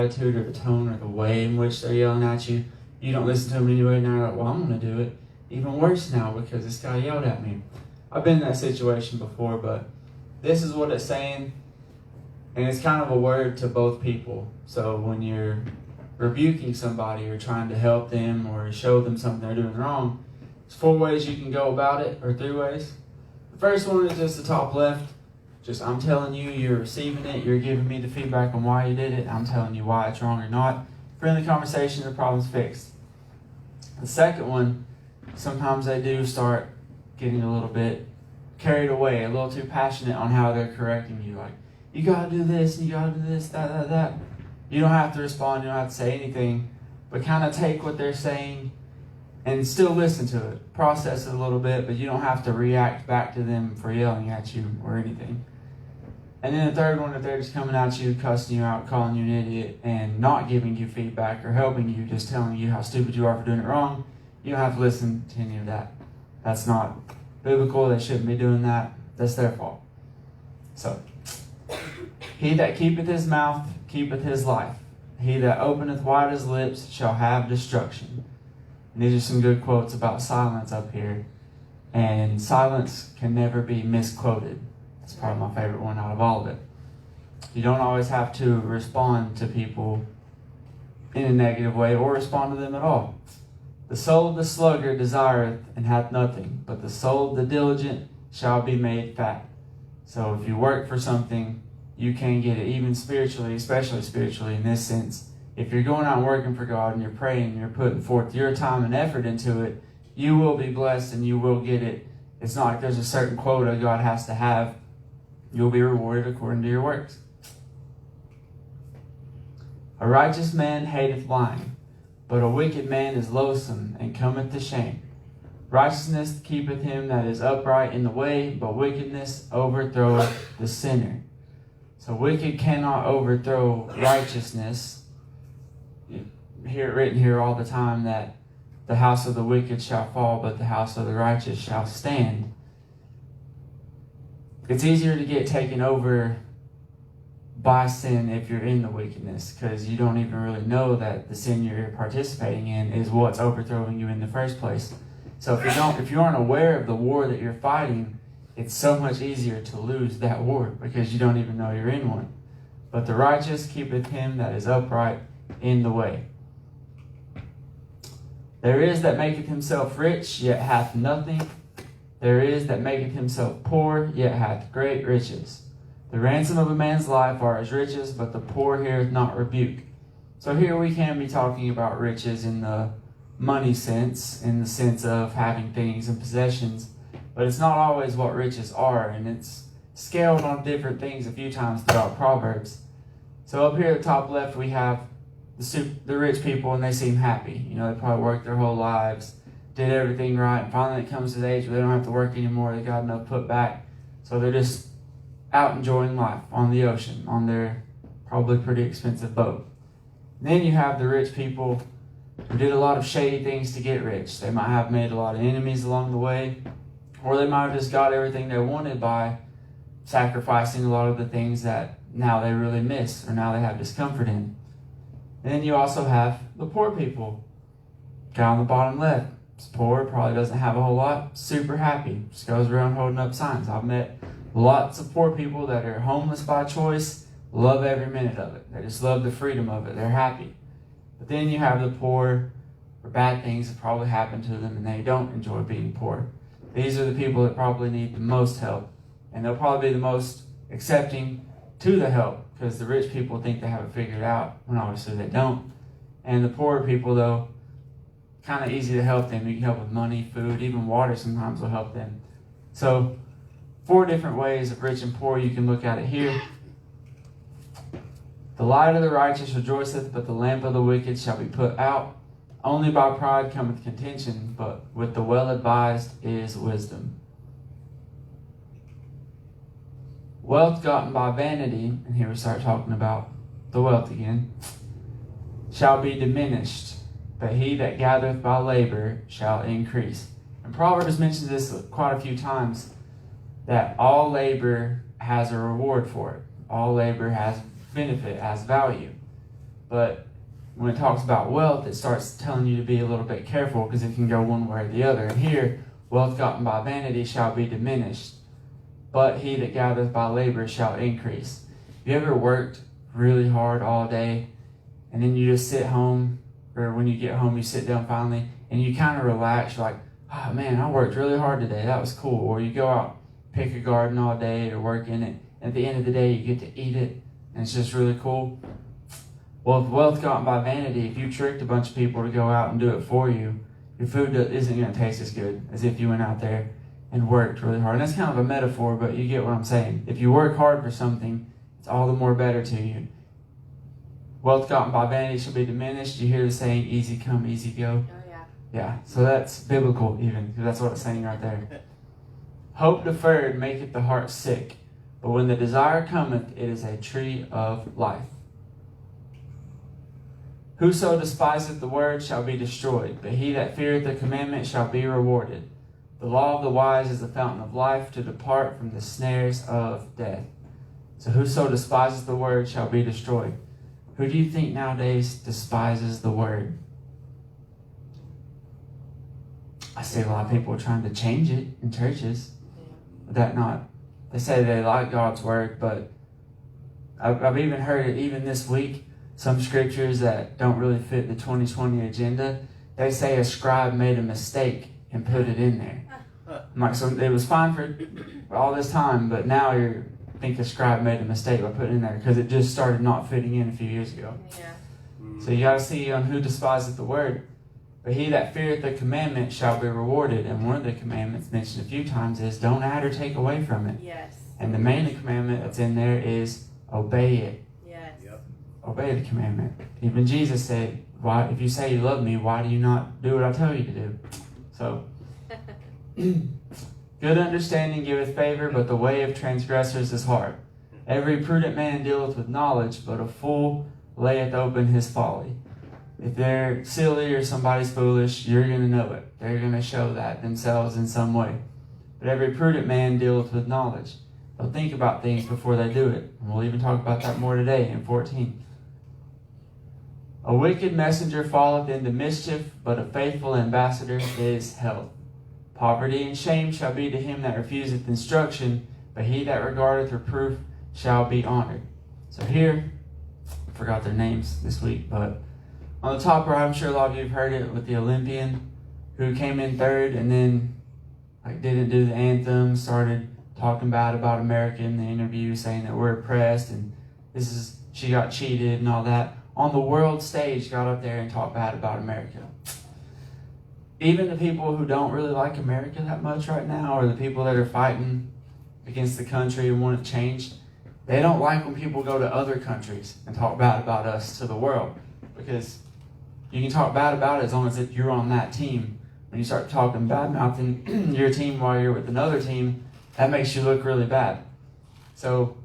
attitude or the tone or the way in which they're yelling at you. You don't listen to them anyway, and they're like, well, I'm going to do it even worse now because this guy yelled at me. I've been in that situation before, but this is what it's saying, and it's kind of a word to both people. So when you're rebuking somebody or trying to help them or show them something they're doing wrong, there's 4 ways you can go about it, or 3 ways. The first one is just the top left. Just, I'm telling you, you're receiving it, you're giving me the feedback on why you did it, I'm telling you why it's wrong or not. Friendly conversation, the problem's fixed. The second one, sometimes they do start getting a little bit carried away, a little too passionate on how they're correcting you. Like, you gotta do this, you gotta do this, that. You don't have to respond, you don't have to say anything, but kind of take what they're saying and still listen to it. Process it a little bit, but you don't have to react back to them for yelling at you or anything. And then the third one, if they're just coming at you, cussing you out, calling you an idiot, and not giving you feedback or helping you, just telling you how stupid you are for doing it wrong, you don't have to listen to any of that. That's not biblical. They shouldn't be doing that. That's their fault. So, he that keepeth his mouth keepeth his life. He that openeth wide his lips shall have destruction. And these are some good quotes about silence up here. And silence can never be misquoted. It's probably my favorite one out of all of it. You don't always have to respond to people in a negative way or respond to them at all. The soul of the sluggard desireth and hath nothing, but the soul of the diligent shall be made fat. So if you work for something, you can get it, even spiritually, especially spiritually in this sense. If you're going out and working for God and you're praying and you're putting forth your time and effort into it, you will be blessed and you will get it. It's not like there's a certain quota God has to have. You'll be rewarded according to your works. A righteous man hateth lying, but a wicked man is loathsome and cometh to shame. Righteousness keepeth him that is upright in the way, but wickedness overthroweth the sinner. So wicked cannot overthrow righteousness. You hear it written here all the time that the house of the wicked shall fall, but the house of the righteous shall stand. It's easier to get taken over by sin if you're in the wickedness, because you don't even really know that the sin you're participating in is what's overthrowing you in the first place. So if you aren't aware of the war that you're fighting, it's so much easier to lose that war because you don't even know you're in one. But the righteous keepeth him that is upright in the way. There is that maketh himself rich, yet hath nothing. There is that maketh himself poor, yet hath great riches. The ransom of a man's life are as riches, but the poor heareth not rebuke. So here we can be talking about riches in the money sense, in the sense of having things and possessions, but it's not always what riches are, and it's scaled on different things a few times throughout Proverbs. So up here at the top left we have the rich people, and they seem happy. You know, they probably worked their whole lives, did everything right, and finally it comes to the age where they don't have to work anymore, they got enough put back, so they're just out enjoying life on the ocean, on their probably pretty expensive boat. Then you have the rich people who did a lot of shady things to get rich. They might have made a lot of enemies along the way, or they might have just got everything they wanted by sacrificing a lot of the things that now they really miss, or now they have discomfort in. And then you also have the poor people. Guy on the bottom left is poor, probably doesn't have a whole lot, super happy, just goes around holding up signs. I've met lots of poor people that are homeless by choice, love every minute of it. They just love the freedom of it. They're happy. But then you have the poor where bad things have probably happened to them and they don't enjoy being poor. These are the people that probably need the most help. And they'll probably be the most accepting to the help, because the rich people think they have it figured out when obviously they don't. And the poor people, though, kind of easy to help them. You can help with money, food, even water sometimes will help them. So 4 different ways of rich and poor you can look at it here. The light of the righteous rejoiceth, but the lamp of the wicked shall be put out. Only by pride cometh contention, but with the well-advised is wisdom. Wealth gotten by vanity, and here we start talking about the wealth again, shall be diminished, but he that gathereth by labor shall increase. And Proverbs mentions this quite a few times, that all labor has a reward for it. All labor has benefit, has value. But when it talks about wealth, it starts telling you to be a little bit careful because it can go one way or the other. And here, wealth gotten by vanity shall be diminished, but he that gathereth by labor shall increase. Have you ever worked really hard all day, and then you just sit home, or when you get home, you sit down finally, and you kind of relax. You're like, oh man, I worked really hard today. That was cool. Or you go out, pick a garden all day or work in it. At the end of the day, you get to eat it, and it's just really cool. Well, if wealth gotten by vanity, if you tricked a bunch of people to go out and do it for you, your food isn't going to taste as good as if you went out there and worked really hard. And that's kind of a metaphor, but you get what I'm saying. If you work hard for something, it's all the more better to you. Wealth gotten by vanity shall be diminished. You hear the saying, easy come, easy go? Oh, yeah. Yeah, so that's biblical even, because that's what it's saying right there. Hope deferred maketh the heart sick, but when the desire cometh, it is a tree of life. Whoso despiseth the word shall be destroyed, but he that feareth the commandment shall be rewarded. The law of the wise is the fountain of life, to depart from the snares of death. So whoso despiseth the word shall be destroyed. Who do you think nowadays despises the word? I see a lot of people trying to change it in churches. That not, they say they like God's word, but I've even heard it even this week. Some scriptures that don't really fit the 2020 agenda, they say a scribe made a mistake and put it in there. I'm like, so it was fine for all this time, but now you think a scribe made a mistake by putting it in there because it just started not fitting in a few years ago. Yeah. So you got to see on who despiseth the word. But he that feareth the commandment shall be rewarded. And one of the commandments mentioned a few times is don't add or take away from it. Yes. And the main commandment that's in there is obey it. Yes. Yep. Obey the commandment. Even Jesus said, "Why, if you say you love me, why do you not do what I tell you to do?" So, good understanding giveth favor, but the way of transgressors is hard. Every prudent man dealeth with knowledge, but a fool layeth open his folly. If they're silly or somebody's foolish, you're going to know it. They're going to show that themselves in some way. But every prudent man dealeth with knowledge. They'll think about things before they do it. And we'll even talk about that more today in 14. A wicked messenger falleth into mischief, but a faithful ambassador is health. Poverty and shame shall be to him that refuseth instruction, but he that regardeth reproof shall be honored. So here, I forgot their names this week, but on the top right, I'm sure a lot of you have heard it with the Olympian who came in third and then didn't do the anthem, started talking bad about America in the interview, saying that we're oppressed and she got cheated and all that. On the world stage, got up there and talked bad about America. Even the people who don't really like America that much right now, or the people that are fighting against the country and want it changed, they don't like when people go to other countries and talk bad about us to the world. Because you can talk bad about it as long as you're on that team. When you start talking bad-mouthing your team while you're with another team, that makes you look really bad. So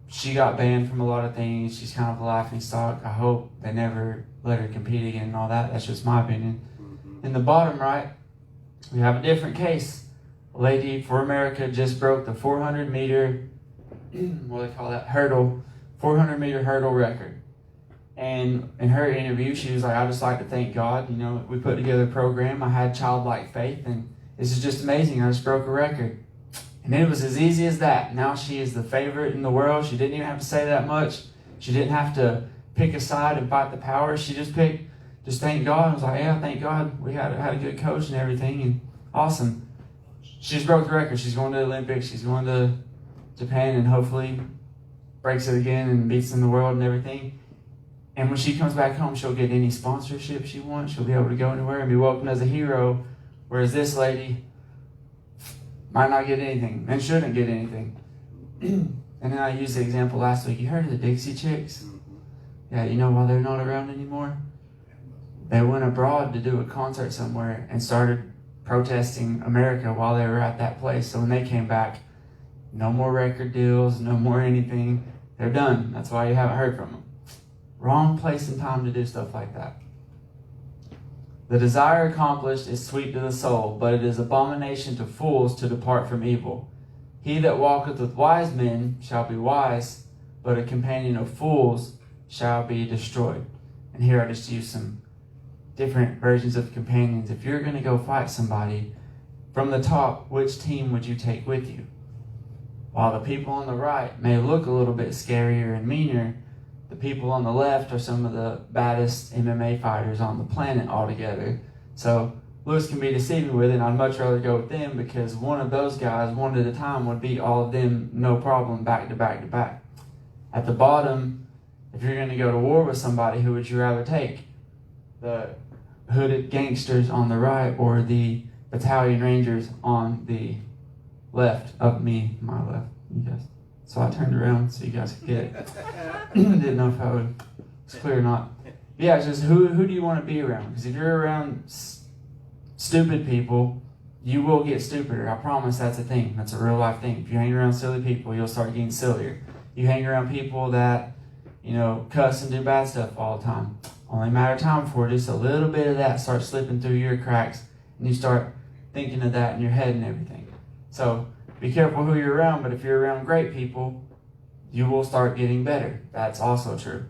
she got banned from a lot of things. She's kind of a laughing stock. I hope they never let her compete again and all that. That's just my opinion. In the bottom right, we have a different case. A lady for America just broke the 400-meter, what do they call that, hurdle, 400-meter hurdle record. And in her interview, she was like, I just like to thank God. You know, we put together a program. I had childlike faith, and this is just amazing. I just broke a record. And it was as easy as that. Now she is the favorite in the world. She didn't even have to say that much. She didn't have to pick a side and fight the power. She just thank God. I was like, yeah, thank God. We had a good coach and everything, and awesome. She just broke the record. She's going to the Olympics. She's going to Japan, and hopefully breaks it again and beats in the world and everything. And when she comes back home, she'll get any sponsorship she wants. She'll be able to go anywhere and be welcomed as a hero. Whereas this lady might not get anything and shouldn't get anything. And then I used the example last week. You heard of the Dixie Chicks? Yeah, you know why they're not around anymore? They went abroad to do a concert somewhere and started protesting America while they were at that place. So when they came back, no more record deals, no more anything. They're done. That's why you haven't heard from them. Wrong place and time to do stuff like that. The desire accomplished is sweet to the soul, but it is abomination to fools to depart from evil. He that walketh with wise men shall be wise, but a companion of fools shall be destroyed. And here I just use some different versions of companions. If you're going to go fight somebody, from the top, which team would you take with you? While the people on the right may look a little bit scarier and meaner, the people on the left are some of the baddest MMA fighters on the planet altogether. So Lewis can be deceiving with it, and I'd much rather go with them because one of those guys, one at a time, would beat all of them no problem, back to back to back. At the bottom, if you're going to go to war with somebody, who would you rather take? The hooded gangsters on the right or the battalion rangers on the left of me, my left, you guys. So I turned around so you guys could get it. Didn't know if I would, it's clear or not. Yeah, it's just who do you want to be around? Because if you're around stupid people, you will get stupider. I promise that's a thing. That's a real life thing. If you hang around silly people, you'll start getting sillier. You hang around people that, cuss and do bad stuff all the time. Only a matter of time before just a little bit of that starts slipping through your cracks and you start thinking of that in your head and everything. So be careful who you're around, but if you're around great people, you will start getting better. That's also true.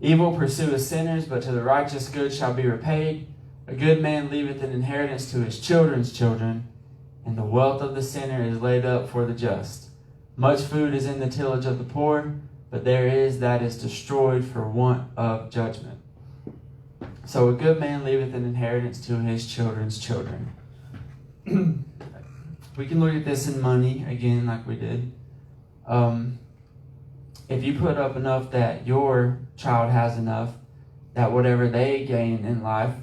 Evil pursueth sinners, but to the righteous good shall be repaid. A good man leaveth an inheritance to his children's children, and the wealth of the sinner is laid up for the just. Much food is in the tillage of the poor, but there is that is destroyed for want of judgment. So a good man leaveth an inheritance to his children's children. We can look at this in money, again, like we did. If you put up enough that your child has enough, that whatever they gain in life,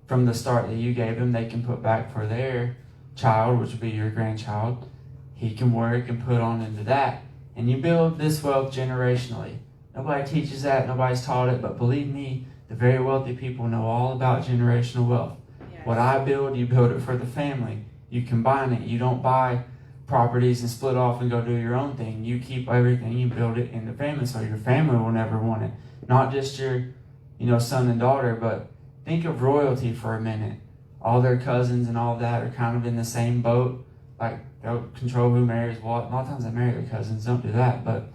from the start that you gave them, they can put back for their child, which would be your grandchild. He can work and put on into that. And you build this wealth generationally. Nobody teaches that. Nobody's taught it. But believe me, the very wealthy people know all about generational wealth. Yes. What I build, you build it for the family. You combine it. You don't buy properties and split off and go do your own thing. You keep everything. You build it in the family so your family will never want it. Not just your, son and daughter, but think of royalty for a minute. All their cousins and all that are kind of in the same boat. Like, they'll control who marries what. A lot of times they marry their cousins. Don't do that. But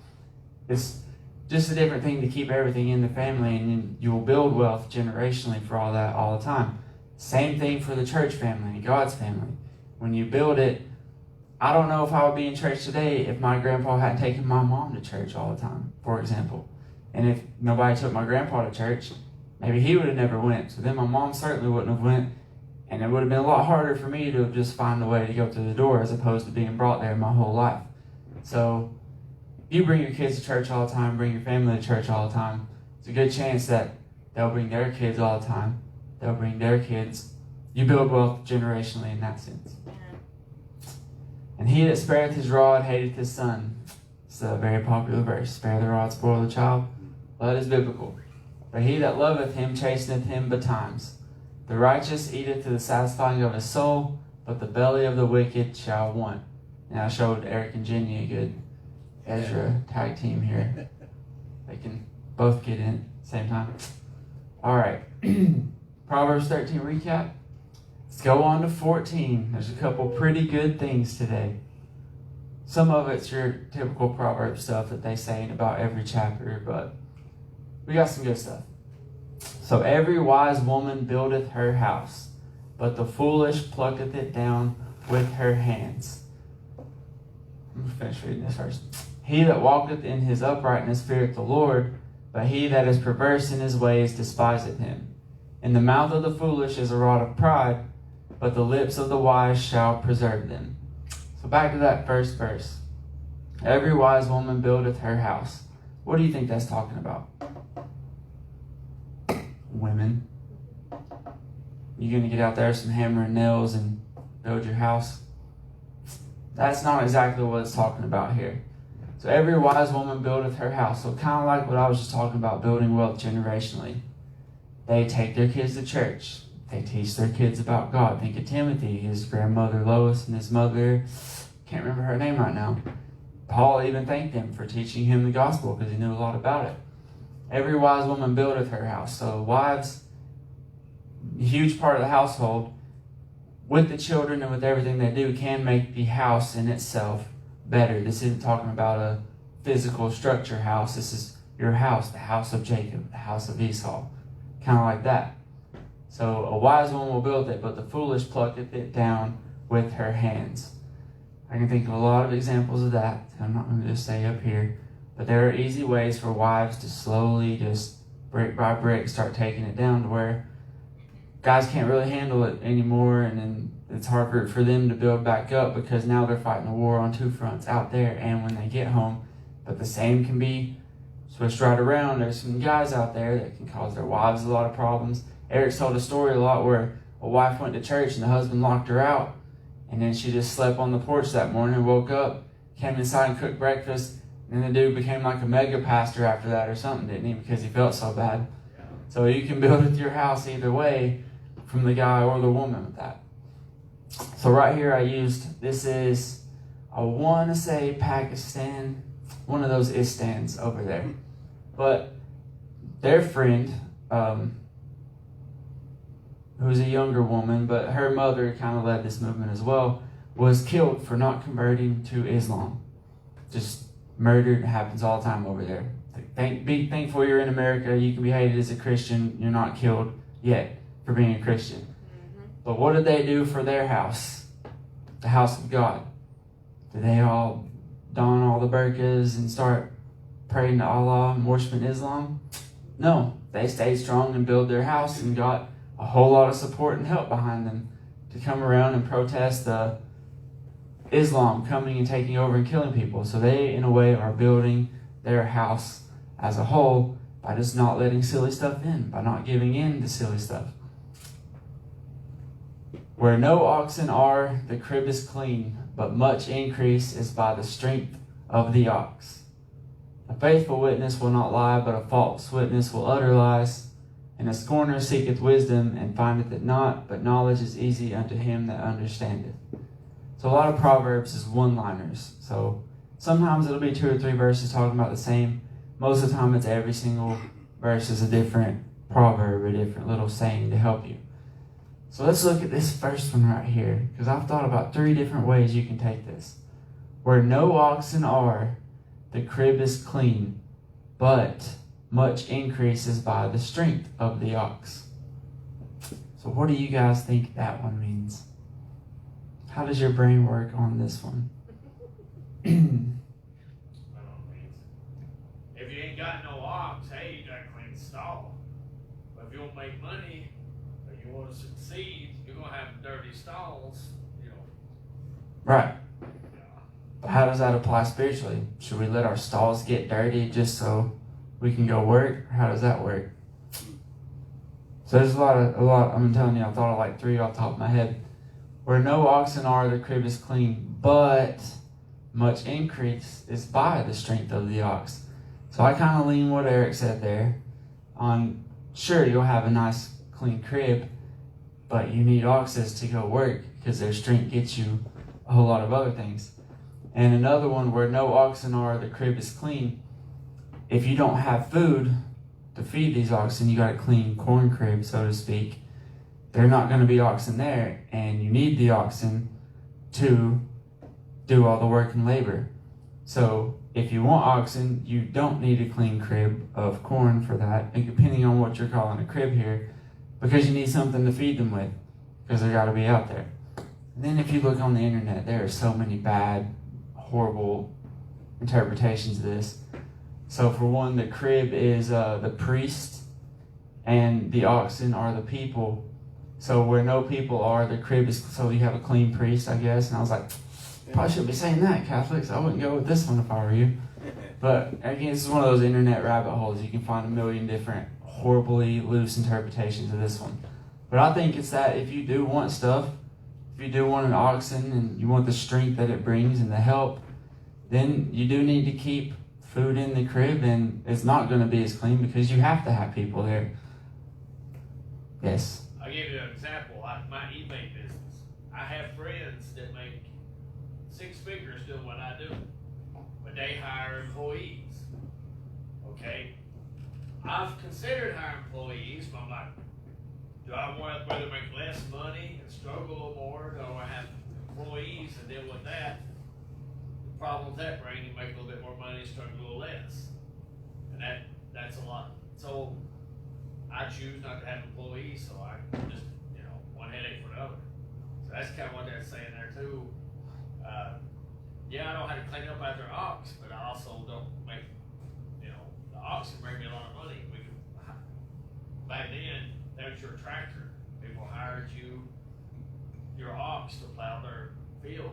it's just a different thing to keep everything in the family, and you will build wealth generationally for all that all the time. Same thing for the church family and God's family. When you build it, I don't know if I would be in church today if my grandpa hadn't taken my mom to church all the time, for example. And if nobody took my grandpa to church, maybe he would have never went. So then my mom certainly wouldn't have went. And it would have been a lot harder for me to just find a way to go through the door as opposed to being brought there my whole life. So if you bring your kids to church all the time, bring your family to church all the time, it's a good chance that they'll bring their kids all the time. They'll bring their kids. You build wealth generationally in that sense. And he that spareth his rod hateth his son. It's a very popular verse. Spare the rod, spoil the child. Well, that is biblical. But he that loveth him chasteneth him betimes. The righteous eateth to the satisfying of his soul, but the belly of the wicked shall want. And I showed Eric and Jenny a good Ezra tag team here. They can both get in at the same time. All right. Proverbs 13 recap. Let's go on to 14. There's a couple pretty good things today. Some of it's your typical Proverbs stuff that they say in about every chapter, but we got some good stuff. So every wise woman buildeth her house, but the foolish plucketh it down with her hands. I'm going to finish reading this first. He that walketh in his uprightness feareth the Lord, but he that is perverse in his ways despiseth him. In the mouth of the foolish is a rod of pride, but the lips of the wise shall preserve them. So back to that first verse. Every wise woman buildeth her house. What do you think that's talking about? Women. You gonna get out there some hammer and nails and build your house? That's not exactly what it's talking about here. So every wise woman buildeth her house. So kind of like what I was just talking about, building wealth generationally. They take their kids to church. They teach their kids about God. Think of Timothy, his grandmother Lois and his mother, can't remember her name right now. Paul even thanked them for teaching him the gospel because he knew a lot about it. Every wise woman buildeth her house. So wives, a huge part of the household, with the children and with everything they do, can make the house in itself better. This isn't talking about a physical structure house. This is your house, the house of Jacob, the house of Esau. Kind of like that. So a wise one will build it, but the foolish plucketh it down with her hands. I can think of a lot of examples of that. I'm not going to just say up here. But there are easy ways for wives to slowly, just brick by brick, start taking it down to where guys can't really handle it anymore, and then it's hard for them to build back up because now they're fighting a war on two fronts, out there and when they get home. But the same can be switched right around. There's some guys out there that can cause their wives a lot of problems. Eric's told a story a lot where a wife went to church and the husband locked her out, and then she just slept on the porch that morning, woke up, came inside and cooked breakfast, and the dude became like a mega pastor after that or something, didn't he? Because he felt so bad. So you can build with your house either way, from the guy or the woman with that. So right here I used, this is, I want to say Pakistan, one of those Istans over there. But their friend, who's a younger woman, but her mother kind of led this movement as well, was killed for not converting to Islam. Just murdered, happens all the time over there. Be thankful you're in America. You can be hated as a Christian. You're not killed yet for being a Christian. Mm-hmm. But what did they do for their house? The house of God. Did they all don all the burqas and start praying to Allah and worshiping Islam? No. They stayed strong and built their house and got a whole lot of support and help behind them to come around and protest Islam coming and taking over and killing people. So they, in a way, are building their house as a whole by just not letting silly stuff in, by not giving in to silly stuff. Where no oxen are, the crib is clean, but much increase is by the strength of the ox. A faithful witness will not lie, but a false witness will utter lies. And a scorner seeketh wisdom, and findeth it not, but knowledge is easy unto him that understandeth. So a lot of Proverbs is one-liners. So sometimes it'll be 2 or 3 verses talking about the same. Most of the time it's every single verse is a different proverb, a different little saying to help you. So let's look at this first one right here, because I've thought about 3 different ways you can take this. Where no oxen are, the crib is clean, but much increases by the strength of the ox. So what do you guys think that one means? How does your brain work on this one? If you ain't got no ox, hey, you got a clean stall. But if you don't make money or you want to succeed, you're going to have dirty stalls, Right. But how does that apply spiritually? Should we let our stalls get dirty just so we can go work? Or how does that work? So there's a lot, I'm telling you, I thought of like 3 off the top of my head. Where no oxen are, the crib is clean, but much increase is by the strength of the ox. So I kind of lean what Eric said there on, sure, you'll have a nice clean crib, but you need oxes to go work because their strength gets you a whole lot of other things. And another one, where no oxen are, the crib is clean. If you don't have food to feed these oxen, you got a clean corn crib, so to speak. They're not going to be oxen there, and you need the oxen to do all the work and labor. So if you want oxen, you don't need a clean crib of corn for that, and depending on what you're calling a crib here, because you need something to feed them with, because they got to be out there. And then if you look on the internet, there are so many bad, horrible interpretations of this. So for one, the crib is the priest, and the oxen are the people. So where no people are, the crib is, so you have a clean priest, I guess. And I was like, probably shouldn't be saying that, Catholics. I wouldn't go with this one if I were you. But again, this is one of those internet rabbit holes. You can find a million different horribly loose interpretations of this one. But I think it's that if you do want stuff, if you do want an oxen and you want the strength that it brings and the help, then you do need to keep food in the crib, and it's not going to be as clean because you have to have people there. Yes. I'll give you an example, like my eBay business. I have friends that make 6 figures doing what I do, but they hire employees. Okay? I've considered hiring employees, but I'm like, do I want to rather make less money and struggle a little more, or do I have employees and deal with that? problems that bring, you make a little bit more money, struggle a little less. And that's a lot. So I choose not to have employees, so I just, one headache for another. So that's kind of what that's saying there too. Yeah, I know how to clean up after ox, but I also don't make, the ox can bring me a lot of money. Back then, that was your tractor. People hired your ox to plow their field.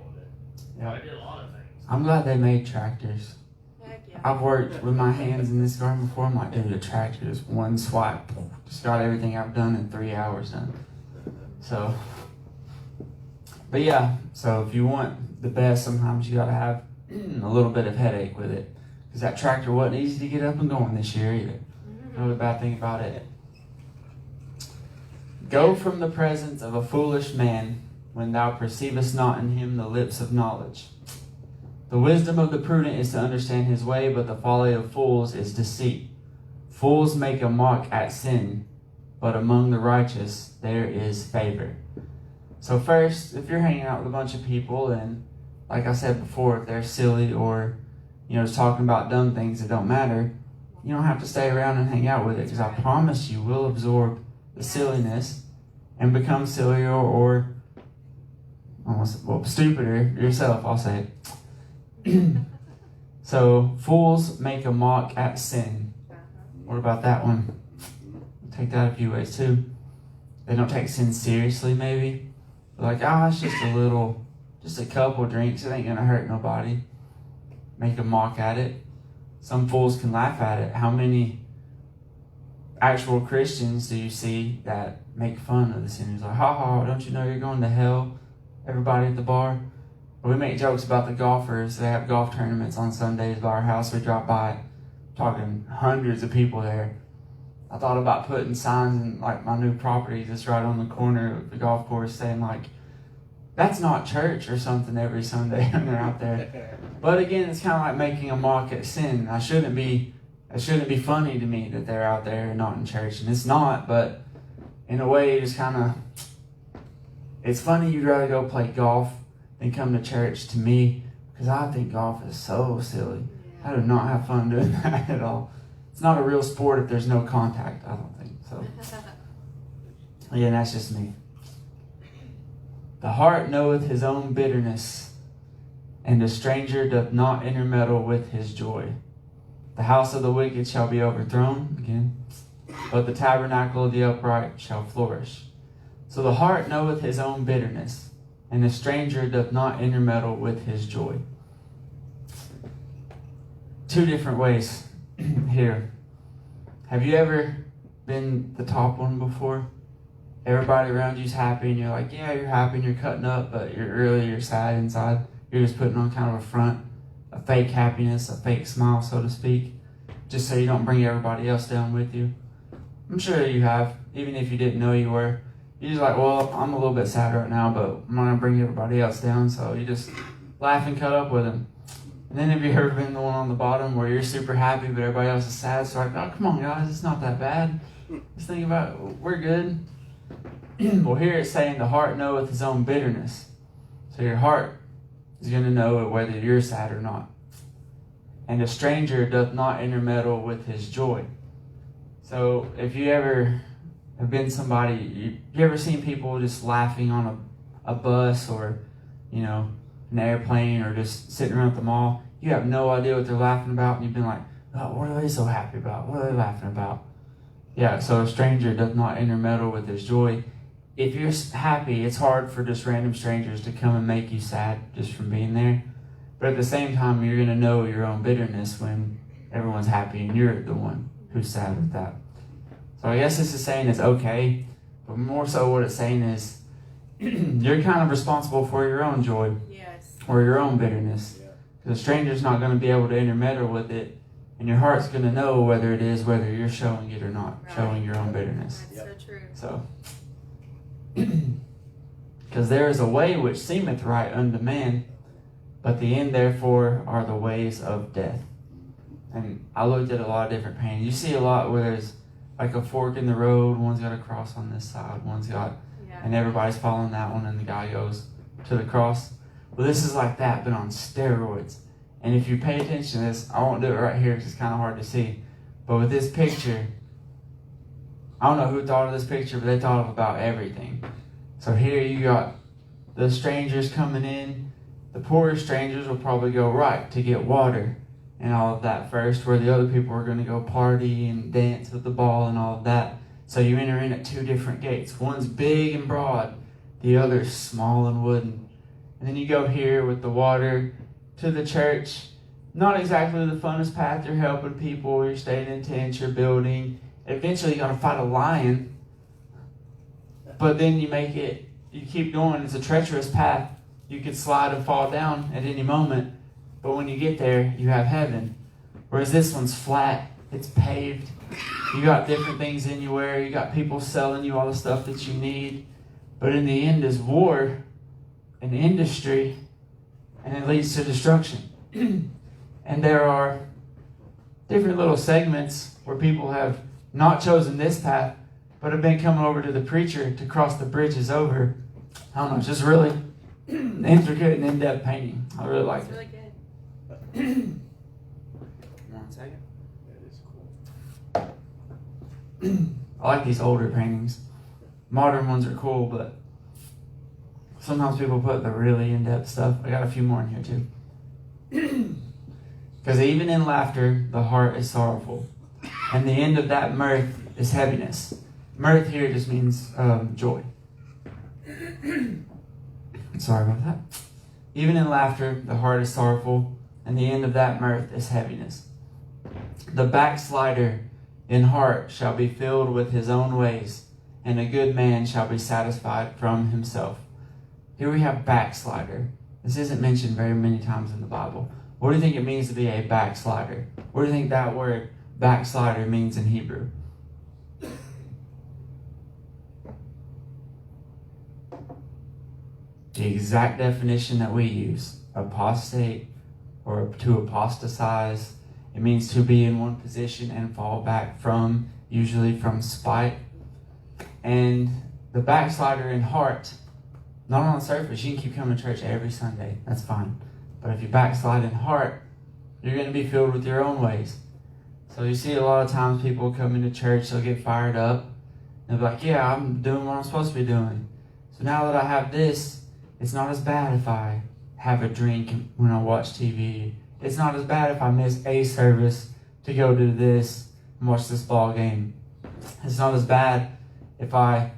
I did a lot of things. I'm glad they made tractors. Heck yeah. I've worked with my hands in this garden before. I'm like, dude, a tractor is one swipe. Just got everything I've done in 3 hours done. So, but yeah, so if you want the best, sometimes you got to have a little bit of headache with it. Because that tractor wasn't easy to get up and going this year either. Another bad thing about it. Go from the presence of a foolish man when thou perceivest not in him the lips of knowledge. The wisdom of the prudent is to understand his way, but the folly of fools is deceit. Fools make a mock at sin, but among the righteous there is favor. So first, if you're hanging out with a bunch of people, and like I said before, if they're silly or just talking about dumb things that don't matter, you don't have to stay around and hang out with it, because I promise you will absorb the silliness and become sillier or stupider yourself, I'll say it. So, fools make a mock at sin. What about that one? Take that a few ways too. They don't take sin seriously, maybe. They're like, it's just a couple drinks, it ain't gonna hurt nobody. Make a mock at it. Some fools can laugh at it. How many actual Christians do you see that make fun of the sinners? Like, don't you know you're going to hell? Everybody at the bar. We make jokes about the golfers. They have golf tournaments on Sundays by our house. We drop by, talking hundreds of people there. I thought about putting signs in my new property just right on the corner of the golf course saying that's not church or something every Sunday when they're out there. But again, it's kind of like making a mock at sin. It shouldn't be funny to me that they're out there and not in church. And it's not, but in a way, it's funny you'd rather go play golf than come to church to me, because I think golf is so silly. I do not have fun doing that at all. It's not a real sport if there's no contact, I don't think. So, yeah, that's just me. The heart knoweth his own bitterness, and a stranger doth not intermeddle with his joy. The house of the wicked shall be overthrown, again, but the tabernacle of the upright shall flourish. So the heart knoweth his own bitterness, and a stranger doth not intermeddle with his joy. Two different ways here. Have you ever been the top one before? Everybody around you's happy, and you're like, yeah, you're happy and you're cutting up, but you're sad inside. You're just putting on kind of a front, a fake happiness, a fake smile, so to speak, just so you don't bring everybody else down with you. I'm sure you have, even if you didn't know you were. You're just like, well, I'm a little bit sad right now, but I'm not going to bring everybody else down, so you just laugh and cut up with them. And then have you ever been the one on the bottom where you're super happy, but everybody else is sad, so like, oh, come on, guys, it's not that bad. Just think about it, we're good. Well, here it's saying the heart knoweth his own bitterness. So your heart is going to know whether you're sad or not. And a stranger doth not intermeddle with his joy. So if you ever have been somebody, you ever seen people just laughing on a bus or, an airplane or just sitting around at the mall? You have no idea what they're laughing about, and you've been like, oh, what are they so happy about? What are they laughing about? Yeah, so a stranger doth not intermeddle with his joy. If you're happy, it's hard for just random strangers to come and make you sad just from being there. But at the same time, you're going to know your own bitterness when everyone's happy and you're the one who's sad with that. So I guess this is saying it's okay, but more so what it's saying is you're kind of responsible for your own joy. Yes. Or your own bitterness. Because a stranger's not going to be able to intermeddle with it, and your heart's going to know whether you're showing it or not, right. Showing your own bitterness. That's so true. So, because there is a way which seemeth right unto man, but the end therefore are the ways of death. And I looked at a lot of different paintings. You see a lot where there's like a fork in the road, one's got a cross on this side, one's got, and everybody's following that one, and the guy goes to the cross. Well, this is like that, but on steroids. And if you pay attention to this, I won't do it right here because it's kind of hard to see. But with this picture, I don't know who thought of this picture, but they thought of about everything. So here you got the strangers coming in. The poorer strangers will probably go right to get water and all of that first, where the other people are going to go party and dance with the ball and all of that. So you enter in at two different gates. One's big and broad, the other's small and wooden. And then you go here with the water to the church. Not exactly the funnest path. You're helping people, you're staying in tents, you're building. Eventually you're going to fight a lion. But then you keep going. It's a treacherous path. You could slide and fall down at any moment. But when you get there, you have heaven. Whereas this one's flat. It's paved. You got different things anywhere. You got people selling you all the stuff that you need. But in the end is war and industry. And it leads to destruction. And there are different little segments where people have not chosen this path, but have been coming over to the preacher to cross the bridges over. I don't know, it's just really intricate and in-depth painting. I really like it. Really good. 1 second. That is cool. I like these older paintings. Modern ones are cool, but sometimes people put the really in-depth stuff. I got a few more in here too. Because even in laughter, the heart is sorrowful. And the end of that mirth is heaviness. Mirth here just means joy. Sorry about that. Even in laughter, the heart is sorrowful. And the end of that mirth is heaviness. The backslider in heart shall be filled with his own ways, and a good man shall be satisfied from himself. Here we have backslider. This isn't mentioned very many times in the Bible. What do you think it means to be a backslider? What do you think that word backslider means in Hebrew? The exact definition that we use. Apostate or to apostatize. It means to be in one position and fall back from, usually from spite. And the backslider in heart, not on the surface. You can keep coming to church every Sunday. That's fine. But if you backslide in heart, you're going to be filled with your own ways. So you see a lot of times people come into church, they'll get fired up. They'll be like, yeah, I'm doing what I'm supposed to be doing. So now that I have this, it's not as bad if I have a drink when I watch TV. It's not as bad if I miss a service to go do this and watch this ball game. It's not as bad if I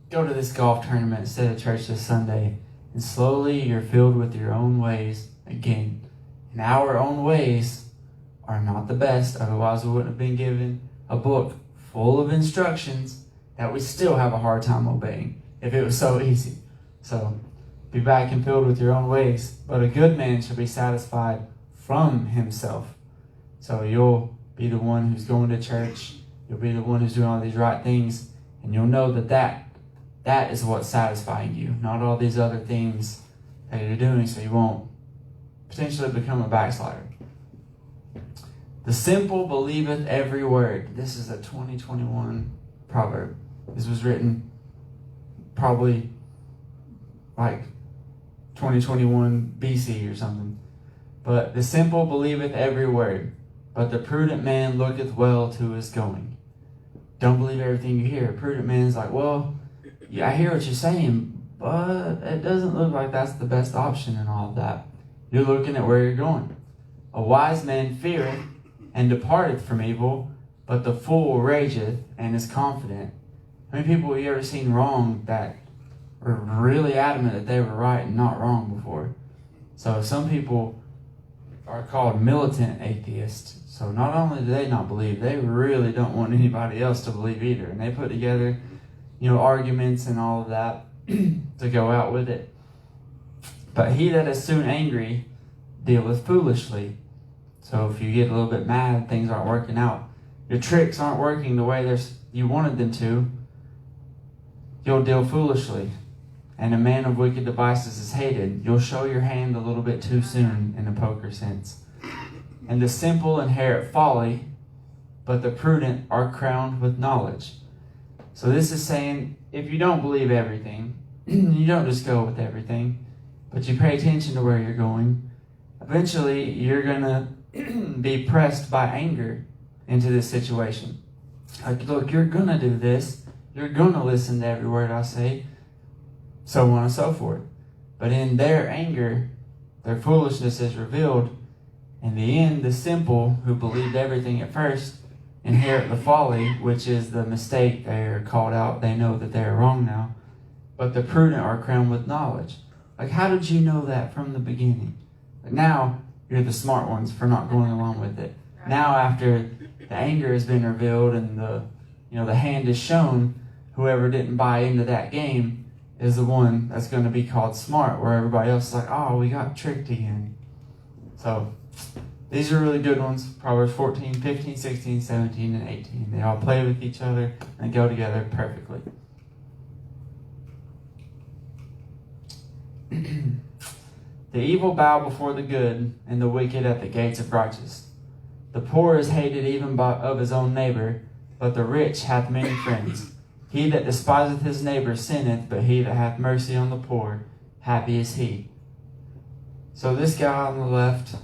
go to this golf tournament instead of church this Sunday. And slowly you're filled with your own ways again. And our own ways are not the best. Otherwise we wouldn't have been given a book full of instructions that we still have a hard time obeying if it was so easy. So be back and filled with your own ways. But a good man shall be satisfied from himself. So you'll be the one who's going to church. You'll be the one who's doing all these right things. And you'll know that is what's satisfying you, not all these other things that you're doing, so you won't potentially become a backslider. The simple believeth every word. This is a 2021 proverb. This was written probably like 2021 BC or something. But the simple believeth every word, but the prudent man looketh well to his going. Don't believe everything you hear. A prudent man's like, well, yeah, I hear what you're saying, but it doesn't look like that's the best option and all of that. You're looking at where you're going. A wise man feareth and departeth from evil, but the fool rageth and is confident. How many people have you ever seen wrong that were really adamant that they were right and not wrong before? So some people are called militant atheists. So not only do they not believe, they really don't want anybody else to believe either. And they put together, arguments and all of that to go out with it. But he that is soon angry dealeth foolishly. So if you get a little bit mad, things aren't working out, your tricks aren't working the way you wanted them to, you'll deal foolishly. And a man of wicked devices is hated. You'll show your hand a little bit too soon in a poker sense. And the simple inherit folly, but the prudent are crowned with knowledge. So this is saying, if you don't believe everything, you don't just go with everything, but you pay attention to where you're going. eventually you're going to be pressed by anger into this situation. Like, look, you're going to do this. You're going to listen to every word I say. So on and so forth. But in their anger, their foolishness is revealed. In the end, the simple who believed everything at first inherit the folly, which is the mistake. They are called out. They know that they are wrong now. But the prudent are crowned with knowledge. Like, how did you know that from the beginning? But now you're the smart ones for not going along with it. Now, after the anger has been revealed and the hand is shown, whoever didn't buy into that game is the one that's going to be called smart, where everybody else is like, oh, we got tricked again. So these are really good ones. Proverbs 14, 15, 16, 17, and 18. They all play with each other and go together perfectly. The evil bow before the good, and the wicked at the gates of righteous. The poor is hated even of his own neighbor, but the rich hath many friends. He that despiseth his neighbor sinneth, but he that hath mercy on the poor, happy is he. So this guy on the left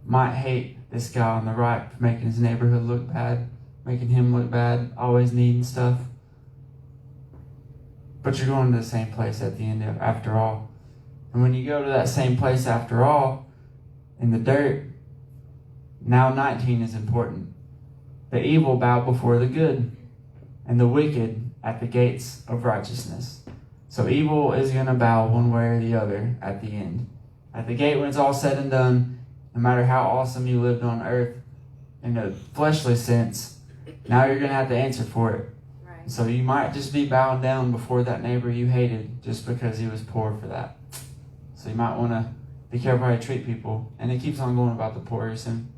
might hate this guy on the right for making his neighborhood look bad, making him look bad, always needing stuff. But you're going to the same place at the end after all. And when you go to that same place after all, in the dirt, now 19 is important. The evil bow before the good, and the wicked at the gates of righteousness. So evil is going to bow one way or the other at the end. At the gate, when it's all said and done, no matter how awesome you lived on earth in a fleshly sense, now you're going to have to answer for it. Right. So you might just be bowed down before that neighbor you hated just because he was poor for that. So you might want to be careful how you treat people. And it keeps on going about the poor person.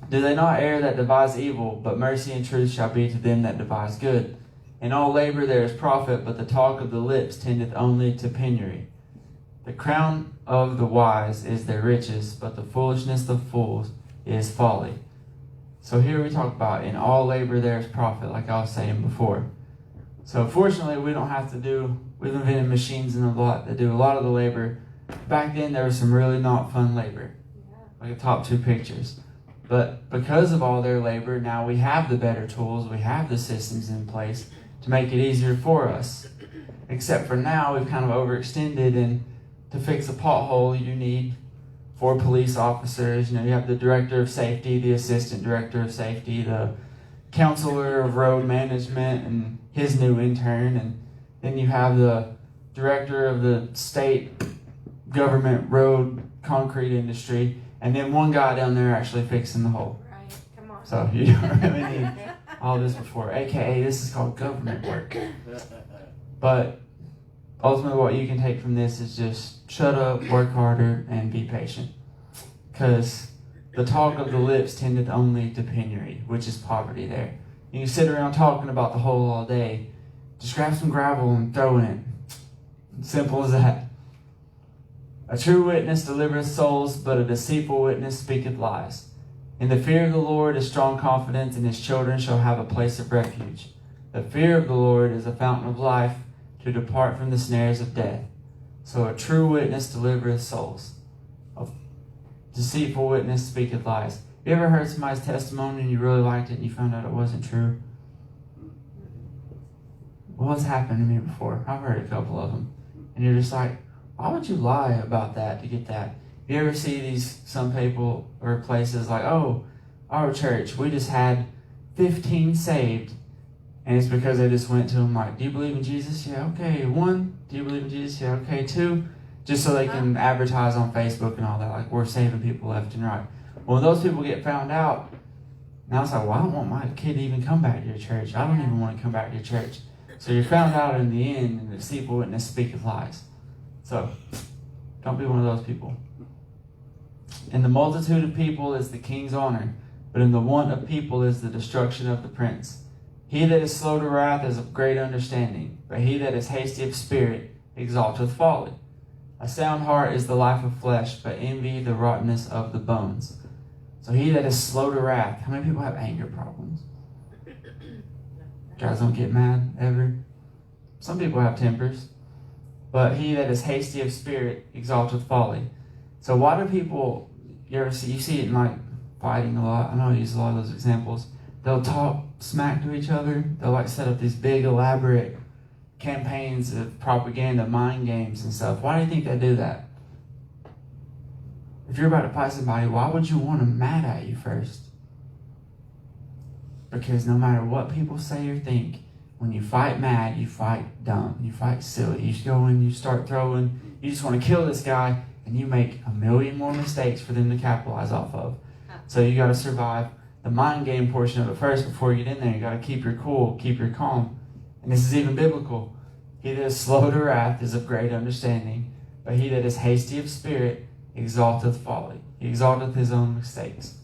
Do they not err that devise evil, but mercy and truth shall be to them that devise good? In all labor there is profit, but the talk of the lips tendeth only to penury. The crown of the wise is their riches, but the foolishness of fools is folly. So here we talk about in all labor there is profit, like I was saying before. So fortunately we don't have to we've invented machines and a lot that do a lot of the labor. Back then there was some really not fun labor, like the top two pictures. But because of all their labor, now we have the better tools, we have the systems in place to make it easier for us. Except for now, we've kind of overextended, and to fix a pothole, you need 4 police officers. You have the director of safety, the assistant director of safety, the counselor of road management, and his new intern. And then you have the director of the state government road concrete industry. And then one guy down there actually fixing the hole. Right, come on. So you don't really need all this before. AKA, this is called government work. But ultimately what you can take from this is just shut up, work harder, and be patient. Because the talk of the lips tendeth only to penury, which is poverty there. You can sit around talking about the hole all day. Just grab some gravel and throw in it. Simple as that. A true witness delivereth souls, but a deceitful witness speaketh lies. In the fear of the Lord is strong confidence, and his children shall have a place of refuge. The fear of the Lord is a fountain of life, to depart from the snares of death. So a true witness delivereth souls. A deceitful witness speaketh lies. You ever heard somebody's testimony and you really liked it and you found out it wasn't true? Well, it's happened to me before. I've heard a couple of them. And you're just like, why would you lie about that to get that? You ever see some people or places like, oh, our church, we just had 15 saved. And it's because they just went to them like, do you believe in Jesus? Yeah, okay. 1, do you believe in Jesus? Yeah, okay. 2, just so they can advertise on Facebook and all that, like we're saving people left and right. Well, when those people get found out, now it's like, well, I don't want my kid to even come back to your church. I don't even want to come back to your church. So you're found out in the end, and the deceitful witness speaketh lies. So, don't be one of those people. In the multitude of people is the king's honor, but in the want of people is the destruction of the prince. He that is slow to wrath is of great understanding, but he that is hasty of spirit exalteth folly. A sound heart is the life of flesh, but envy the rottenness of the bones. So he that is slow to wrath, how many people have anger problems? Guys don't get mad ever? Some people have tempers. But he that is hasty of spirit exalteth folly. So why do people, you see it in like fighting a lot. I know I use a lot of those examples. They'll talk smack to each other. They'll like set up these big elaborate campaigns of propaganda, mind games and stuff. Why do you think they do that? If you're about to fight somebody, why would you want them mad at you first? Because no matter what people say or think, when you fight mad, you fight dumb, you fight silly. You just go in, you start throwing, you just want to kill this guy, and you make a million more mistakes for them to capitalize off of. So you got to survive the mind game portion of it first before you get in there. You got to keep your cool, keep your calm. And this is even biblical. He that is slow to wrath is of great understanding, but he that is hasty of spirit exalteth folly. He exalteth his own mistakes.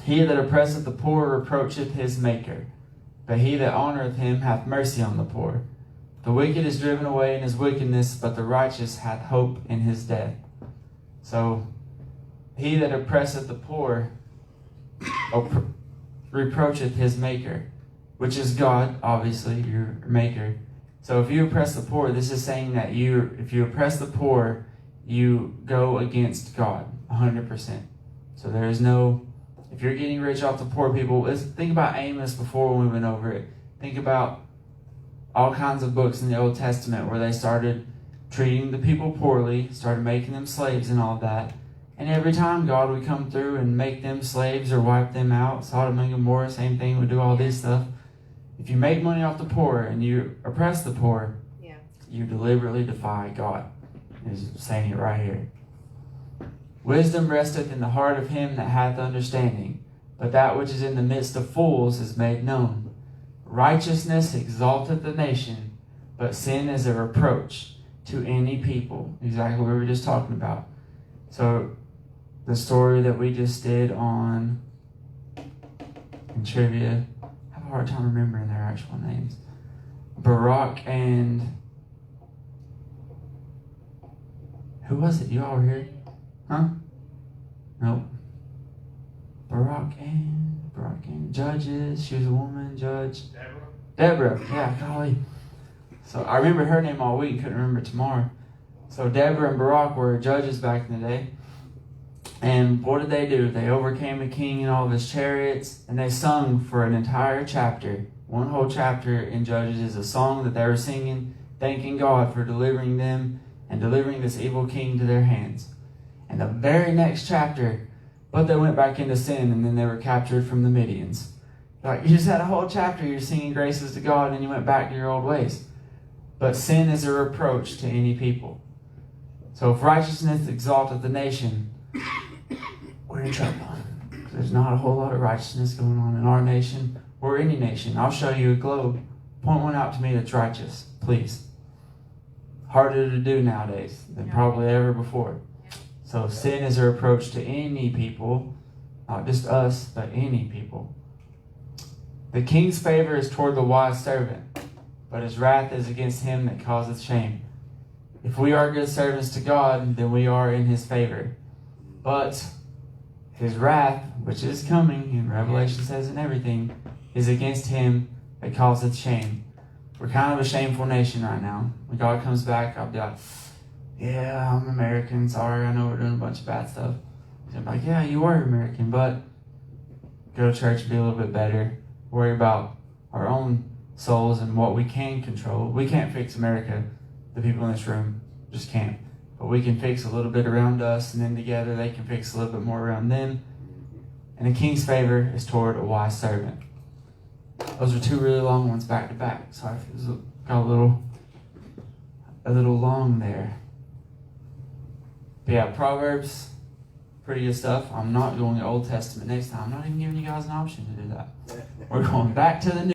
He that oppresseth the poor reproacheth his maker, but he that honoureth him hath mercy on the poor. The wicked is driven away in his wickedness, but the righteous hath hope in his death. So, he that oppresseth the poor reproacheth his maker, which is God, obviously, your maker. So if you oppress the poor, this is saying that if you oppress the poor, you go against God 100%. So there is no, if you're getting rich off the poor people, think about Amos before when we went over it. Think about all kinds of books in the Old Testament where they started treating the people poorly, started making them slaves and all of that. And every time God would come through and make them slaves or wipe them out, Sodom and Gomorrah, same thing, would do all this stuff. If you make money off the poor and you oppress the poor, you deliberately defy God. He's saying it right here. Wisdom resteth in the heart of him that hath understanding, but that which is in the midst of fools is made known. Righteousness exalteth the nation, but sin is a reproach to any people. Exactly what we were just talking about. So, the story that we just did in trivia, I have a hard time remembering their actual names. Barak and... who was it? You all were here? Huh? Nope. Barak and Judges. She was a woman, judge. Deborah. Yeah, golly. So I remember her name all week. Couldn't remember tomorrow. So Deborah and Barak were judges back in the day. And what did they do? They overcame the king and all of his chariots. And they sung for an entire chapter. One whole chapter in Judges is a song that they were singing, thanking God for delivering them and delivering this evil king to their hands. And the very next chapter, but they went back into sin and then they were captured from the Midians. Like, you just had a whole chapter, you're singing graces to God and then you went back to your old ways. But sin is a reproach to any people. So if righteousness exalteth the nation, we're in trouble. There's not a whole lot of righteousness going on in our nation or any nation. I'll show you a globe. Point one out to me that's righteous, please. Harder to do nowadays than probably ever before. So sin is a reproach to any people, not just us, but any people. The king's favor is toward the wise servant, but his wrath is against him that causeth shame. If we are good servants to God, then we are in his favor. But his wrath, which is coming, and Revelation says in everything, is against him that causeth shame. We're kind of a shameful nation right now. When God comes back, I'll be like, yeah, I'm American. Sorry, I know we're doing a bunch of bad stuff. He's like, yeah, you are American, but go to church and be a little bit better. Worry about our own souls and what we can control. We can't fix America. The people in this room just can't. But we can fix a little bit around us, and then together they can fix a little bit more around them. And the king's favor is toward a wise servant. Those are two really long ones back to back. Sorry if it was got a little long there. But yeah, Proverbs, pretty good stuff. I'm not going to Old Testament next time. I'm not even giving you guys an option to do that. We're going back to the New